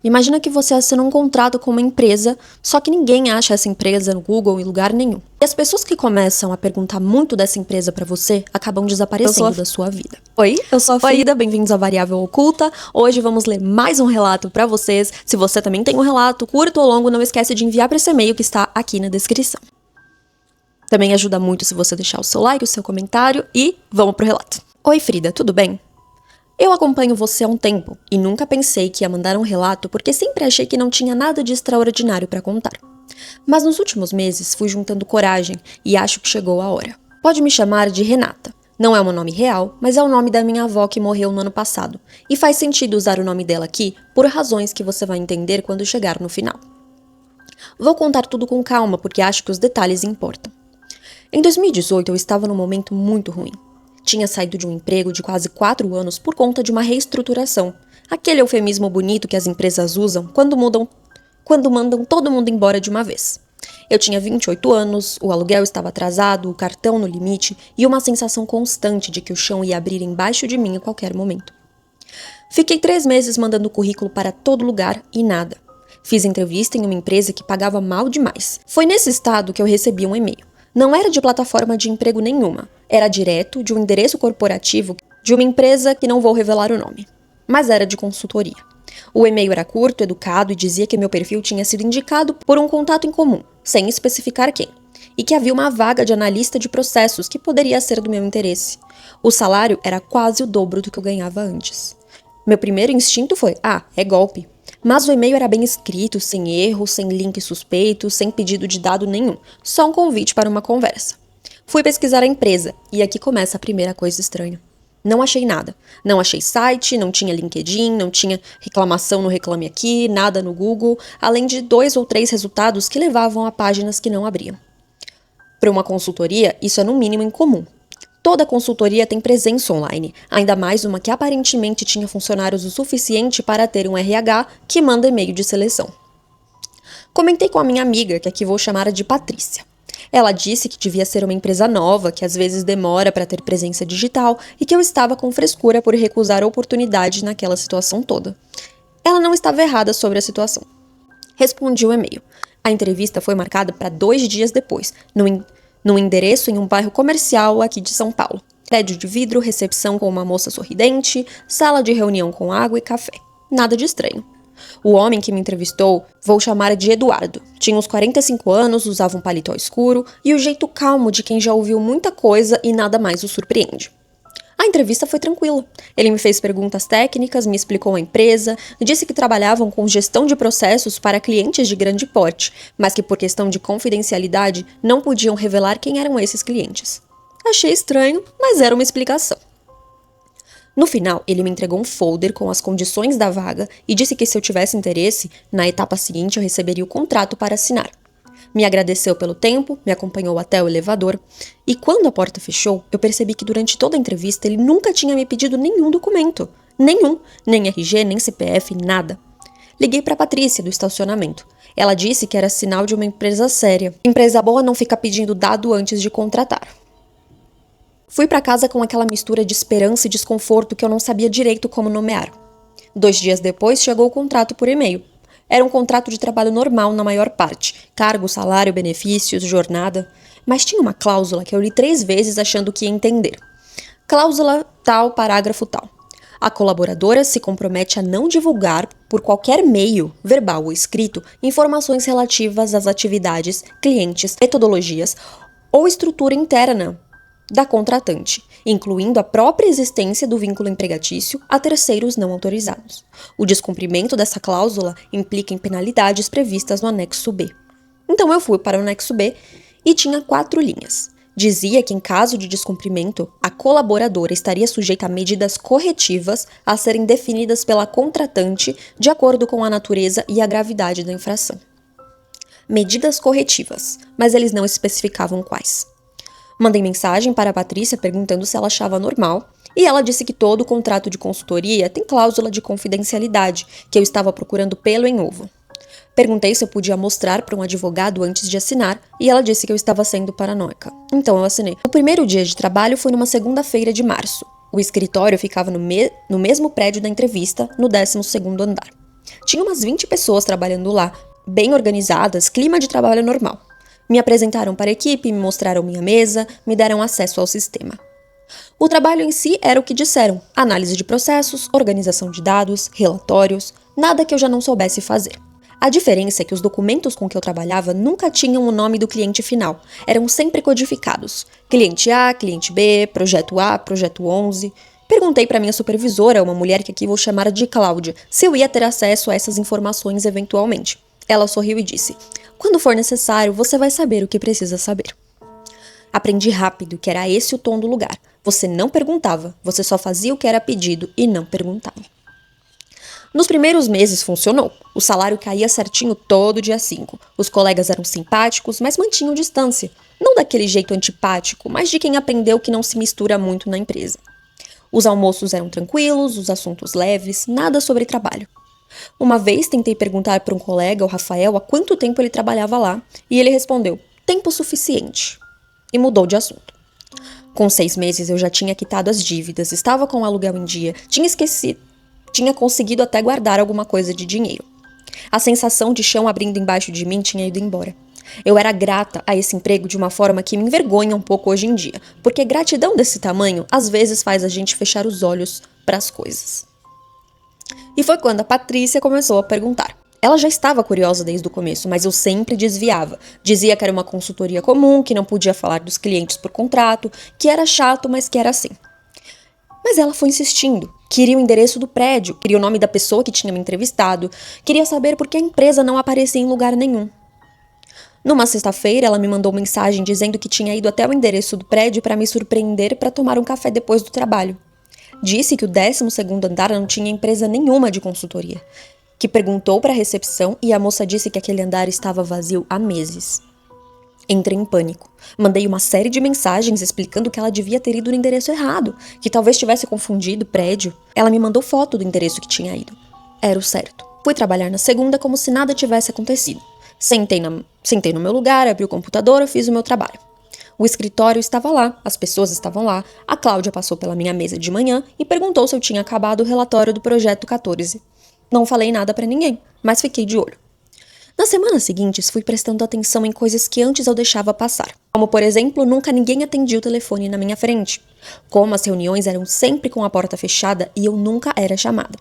Imagina que você assina um contrato com uma empresa, só que ninguém acha essa empresa no Google em lugar nenhum. E as pessoas que começam a perguntar muito dessa empresa pra você acabam desaparecendo da sua vida. Oi, eu sou a Frida, bem-vindos à Variável Oculta. Hoje vamos ler mais um relato pra vocês. Se você também tem um relato, curto ou longo, não esquece de enviar pra esse e-mail que está aqui na descrição. Também ajuda muito se você deixar o seu like, o seu comentário e vamos pro relato. Oi, Frida, tudo bem? Eu acompanho você há um tempo e nunca pensei que ia mandar um relato porque sempre achei que não tinha nada de extraordinário para contar. Mas nos últimos meses fui juntando coragem e acho que chegou a hora. Pode me chamar de Renata. Não é o meu nome real, mas é o nome da minha avó que morreu no ano passado. E faz sentido usar o nome dela aqui por razões que você vai entender quando chegar no final. Vou contar tudo com calma porque acho que os detalhes importam. Em 2018 eu estava num momento muito ruim. Tinha saído de um emprego de quase 4 anos por conta de uma reestruturação. Aquele eufemismo bonito que as empresas usam quando mandam todo mundo embora de uma vez. Eu tinha 28 anos, o aluguel estava atrasado, o cartão no limite e uma sensação constante de que o chão ia abrir embaixo de mim a qualquer momento. Fiquei 3 meses mandando currículo para todo lugar e nada. Fiz entrevista em uma empresa que pagava mal demais. Foi nesse estado que eu recebi um e-mail. Não era de plataforma de emprego nenhuma, era direto de um endereço corporativo de uma empresa que não vou revelar o nome, mas era de consultoria. O e-mail era curto, educado e dizia que meu perfil tinha sido indicado por um contato em comum, sem especificar quem, e que havia uma vaga de analista de processos que poderia ser do meu interesse. O salário era quase o dobro do que eu ganhava antes. Meu primeiro instinto foi, é golpe. Mas o e-mail era bem escrito, sem erro, sem link suspeito, sem pedido de dado nenhum, só um convite para uma conversa. Fui pesquisar a empresa, e aqui começa a primeira coisa estranha. Não achei nada. Não achei site, não tinha LinkedIn, não tinha reclamação no Reclame Aqui, nada no Google, além de 2 ou 3 resultados que levavam a páginas que não abriam. Para uma consultoria, isso é no mínimo incomum. Toda consultoria tem presença online, ainda mais uma que aparentemente tinha funcionários o suficiente para ter um RH que manda e-mail de seleção. Comentei com a minha amiga, que aqui vou chamar de Patrícia. Ela disse que devia ser uma empresa nova, que às vezes demora para ter presença digital e que eu estava com frescura por recusar a oportunidade naquela situação toda. Ela não estava errada sobre a situação. Respondi o e-mail. A entrevista foi marcada para 2 dias depois, num endereço em um bairro comercial aqui de São Paulo. Prédio de vidro, recepção com uma moça sorridente, sala de reunião com água e café. Nada de estranho. O homem que me entrevistou, vou chamar de Eduardo. Tinha uns 45 anos, usava um paletó escuro e o jeito calmo de quem já ouviu muita coisa e nada mais o surpreende. A entrevista foi tranquila. Ele me fez perguntas técnicas, me explicou a empresa, disse que trabalhavam com gestão de processos para clientes de grande porte, mas que por questão de confidencialidade não podiam revelar quem eram esses clientes. Achei estranho, mas era uma explicação. No final, ele me entregou um folder com as condições da vaga e disse que se eu tivesse interesse, na etapa seguinte eu receberia o contrato para assinar. Me agradeceu pelo tempo, me acompanhou até o elevador, e quando a porta fechou, eu percebi que durante toda a entrevista ele nunca tinha me pedido nenhum documento. Nenhum, nem RG, nem CPF, nada. Liguei para Patrícia do estacionamento. Ela disse que era sinal de uma empresa séria. Empresa boa não fica pedindo dado antes de contratar. Fui para casa com aquela mistura de esperança e desconforto que eu não sabia direito como nomear. 2 dias depois chegou o contrato por e-mail. Era um contrato de trabalho normal na maior parte. Cargo, salário, benefícios, jornada. Mas tinha uma cláusula que eu li 3 vezes achando que ia entender. Cláusula tal, parágrafo tal. A colaboradora se compromete a não divulgar, por qualquer meio, verbal ou escrito, informações relativas às atividades, clientes, metodologias ou estrutura interna da contratante, incluindo a própria existência do vínculo empregatício a terceiros não autorizados. O descumprimento dessa cláusula implica em penalidades previstas no anexo B. Então eu fui para o anexo B e tinha 4 linhas. Dizia que em caso de descumprimento, a colaboradora estaria sujeita a medidas corretivas a serem definidas pela contratante de acordo com a natureza e a gravidade da infração. Medidas corretivas, mas eles não especificavam quais. Mandei mensagem para a Patrícia perguntando se ela achava normal, e ela disse que todo contrato de consultoria tem cláusula de confidencialidade, que eu estava procurando pelo em ovo. Perguntei se eu podia mostrar para um advogado antes de assinar, e ela disse que eu estava sendo paranoica. Então eu assinei. O primeiro dia de trabalho foi numa segunda-feira de março. O escritório ficava no mesmo prédio da entrevista, no 12º andar. Tinha umas 20 pessoas trabalhando lá, bem organizadas, clima de trabalho normal. Me apresentaram para a equipe, me mostraram minha mesa, me deram acesso ao sistema. O trabalho em si era o que disseram: análise de processos, organização de dados, relatórios, nada que eu já não soubesse fazer. A diferença é que os documentos com que eu trabalhava nunca tinham o nome do cliente final, eram sempre codificados. Cliente A, cliente B, projeto A, projeto 11. Perguntei para minha supervisora, uma mulher que aqui vou chamar de Cláudia, se eu ia ter acesso a essas informações eventualmente. Ela sorriu e disse: quando for necessário, você vai saber o que precisa saber. Aprendi rápido que era esse o tom do lugar. Você não perguntava, você só fazia o que era pedido e não perguntava. Nos primeiros meses funcionou. O salário caía certinho todo dia 5. Os colegas eram simpáticos, mas mantinham distância. Não daquele jeito antipático, mas de quem aprendeu que não se mistura muito na empresa. Os almoços eram tranquilos, os assuntos leves, nada sobre trabalho. Uma vez tentei perguntar para um colega, o Rafael, há quanto tempo ele trabalhava lá, e ele respondeu: tempo suficiente. E mudou de assunto. Com 6 meses eu já tinha quitado as dívidas, estava com o aluguel em dia, tinha conseguido até guardar alguma coisa de dinheiro. A sensação de chão abrindo embaixo de mim tinha ido embora. Eu era grata a esse emprego de uma forma que me envergonha um pouco hoje em dia, porque gratidão desse tamanho às vezes faz a gente fechar os olhos para as coisas. E foi quando a Patrícia começou a perguntar. Ela já estava curiosa desde o começo, mas eu sempre desviava. Dizia que era uma consultoria comum, que não podia falar dos clientes por contrato, que era chato, mas que era assim. Mas ela foi insistindo. Queria o endereço do prédio, queria o nome da pessoa que tinha me entrevistado, queria saber por que a empresa não aparecia em lugar nenhum. Numa sexta-feira, ela me mandou mensagem dizendo que tinha ido até o endereço do prédio para me surpreender para tomar um café depois do trabalho. Disse que o 12º andar não tinha empresa nenhuma de consultoria, que perguntou para a recepção e a moça disse que aquele andar estava vazio há meses. Entrei em pânico. Mandei uma série de mensagens explicando que ela devia ter ido no endereço errado, que talvez tivesse confundido o prédio. Ela me mandou foto do endereço que tinha ido. Era o certo. Fui trabalhar na segunda como se nada tivesse acontecido. Sentei no meu lugar, abri o computador e fiz o meu trabalho. O escritório estava lá, as pessoas estavam lá, a Cláudia passou pela minha mesa de manhã e perguntou se eu tinha acabado o relatório do projeto 14. Não falei nada para ninguém, mas fiquei de olho. Nas semanas seguintes, fui prestando atenção em coisas que antes eu deixava passar. Como, por exemplo, nunca ninguém atendia o telefone na minha frente. Como as reuniões eram sempre com a porta fechada e eu nunca era chamada.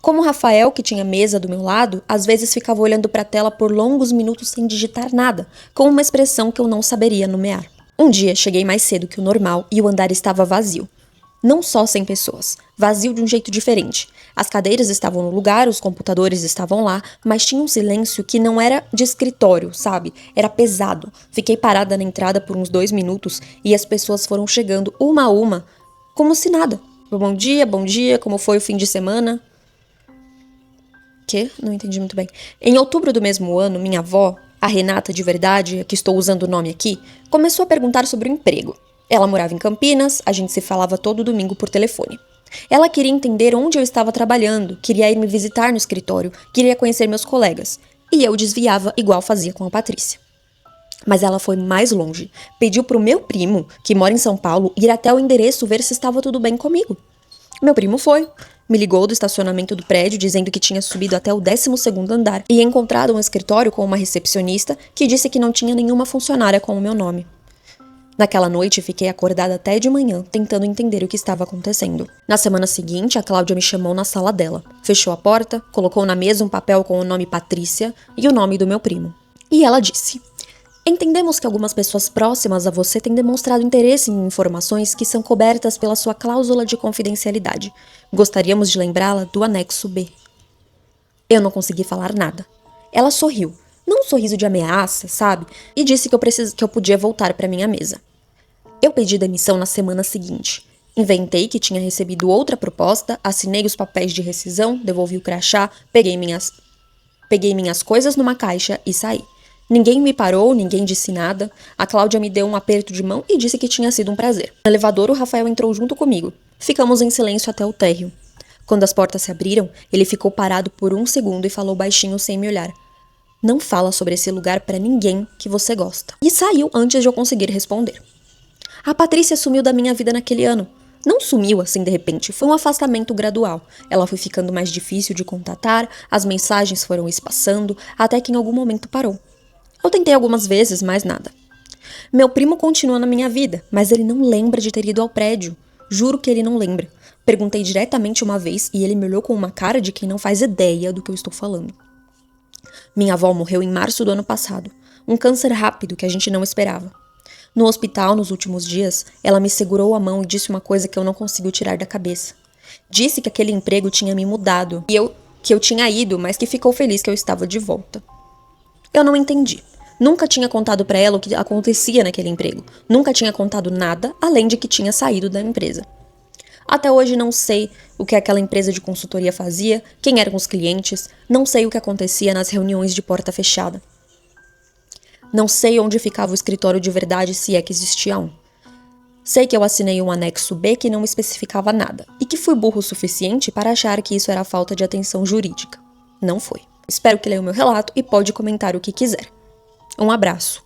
Como o Rafael, que tinha mesa do meu lado, às vezes ficava olhando para a tela por longos minutos sem digitar nada, com uma expressão que eu não saberia nomear. Um dia, cheguei mais cedo que o normal e o andar estava vazio. Não só sem pessoas, vazio de um jeito diferente. As cadeiras estavam no lugar, os computadores estavam lá, mas tinha um silêncio que não era de escritório, sabe? Era pesado. Fiquei parada na entrada por uns 2 minutos e as pessoas foram chegando uma a uma, como se nada. Bom dia, como foi o fim de semana? Não entendi muito bem. Em outubro do mesmo ano, minha avó, a Renata de verdade, que estou usando o nome aqui, começou a perguntar sobre o emprego. Ela morava em Campinas, a gente se falava todo domingo por telefone. Ela queria entender onde eu estava trabalhando, queria ir me visitar no escritório, queria conhecer meus colegas. E eu desviava igual fazia com a Patrícia. Mas ela foi mais longe. Pediu pro meu primo, que mora em São Paulo, ir até o endereço ver se estava tudo bem comigo. Meu primo foi. Me ligou do estacionamento do prédio dizendo que tinha subido até o 12º andar e encontrado um escritório com uma recepcionista que disse que não tinha nenhuma funcionária com o meu nome. Naquela noite, fiquei acordada até de manhã, tentando entender o que estava acontecendo. Na semana seguinte, a Cláudia me chamou na sala dela. Fechou a porta, colocou na mesa um papel com o nome Patrícia e o nome do meu primo. E ela disse: entendemos que algumas pessoas próximas a você têm demonstrado interesse em informações que são cobertas pela sua cláusula de confidencialidade. Gostaríamos de lembrá-la do anexo B. Eu não consegui falar nada. Ela sorriu. Não um sorriso de ameaça, sabe? E disse que eu podia voltar para minha mesa. Eu pedi demissão na semana seguinte. Inventei que tinha recebido outra proposta, assinei os papéis de rescisão, devolvi o crachá, peguei minhas coisas numa caixa e saí. Ninguém me parou, ninguém disse nada. A Cláudia me deu um aperto de mão e disse que tinha sido um prazer. No elevador, o Rafael entrou junto comigo. Ficamos em silêncio até o térreo. Quando as portas se abriram, ele ficou parado por 1 segundo e falou baixinho sem me olhar: não fala sobre esse lugar pra ninguém que você gosta. E saiu antes de eu conseguir responder. A Patrícia sumiu da minha vida naquele ano. Não sumiu assim de repente, foi um afastamento gradual. Ela foi ficando mais difícil de contatar, as mensagens foram espaçando, até que em algum momento parou. Eu tentei algumas vezes, mas nada. Meu primo continua na minha vida, mas ele não lembra de ter ido ao prédio. Juro que ele não lembra. Perguntei diretamente uma vez e ele me olhou com uma cara de quem não faz ideia do que eu estou falando. Minha avó morreu em março do ano passado. Um câncer rápido que a gente não esperava. No hospital, nos últimos dias, ela me segurou a mão e disse uma coisa que eu não consigo tirar da cabeça. Disse que aquele emprego tinha me mudado e que eu tinha ido, mas que ficou feliz que eu estava de volta. Eu não entendi. Nunca tinha contado pra ela o que acontecia naquele emprego. Nunca tinha contado nada, além de que tinha saído da empresa. Até hoje não sei o que aquela empresa de consultoria fazia, quem eram os clientes, não sei o que acontecia nas reuniões de porta fechada. Não sei onde ficava o escritório de verdade, se é que existia um. Sei que eu assinei um anexo B que não especificava nada, e que fui burro o suficiente para achar que isso era falta de atenção jurídica. Não foi. Espero que leia o meu relato e pode comentar o que quiser. Um abraço.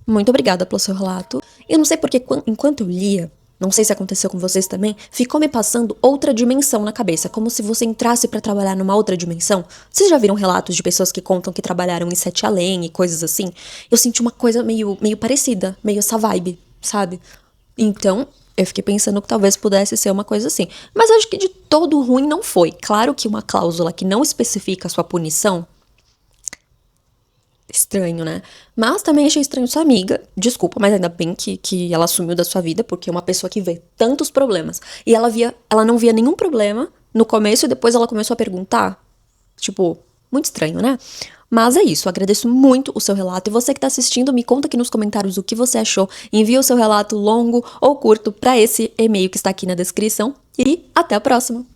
Muito obrigada pelo seu relato. Eu não sei porque enquanto eu lia, não sei se aconteceu com vocês também, ficou me passando outra dimensão na cabeça, como se você entrasse pra trabalhar numa outra dimensão. Vocês já viram relatos de pessoas que contam que trabalharam em Sete Além e coisas assim? Eu senti uma coisa meio parecida, meio essa vibe, sabe? Então, eu fiquei pensando que talvez pudesse ser uma coisa assim. Mas acho que de todo ruim não foi. Claro que uma cláusula que não especifica a sua punição, estranho, né? Mas também achei estranho sua amiga. Desculpa, mas ainda bem que ela sumiu da sua vida, porque é uma pessoa que vê tantos problemas. E ela não via nenhum problema no começo e depois ela começou a perguntar. Tipo, muito estranho, né? Mas é isso, agradeço muito o seu relato. E você que tá assistindo, me conta aqui nos comentários o que você achou. Envia o seu relato longo ou curto pra esse e-mail que está aqui na descrição. E até a próxima!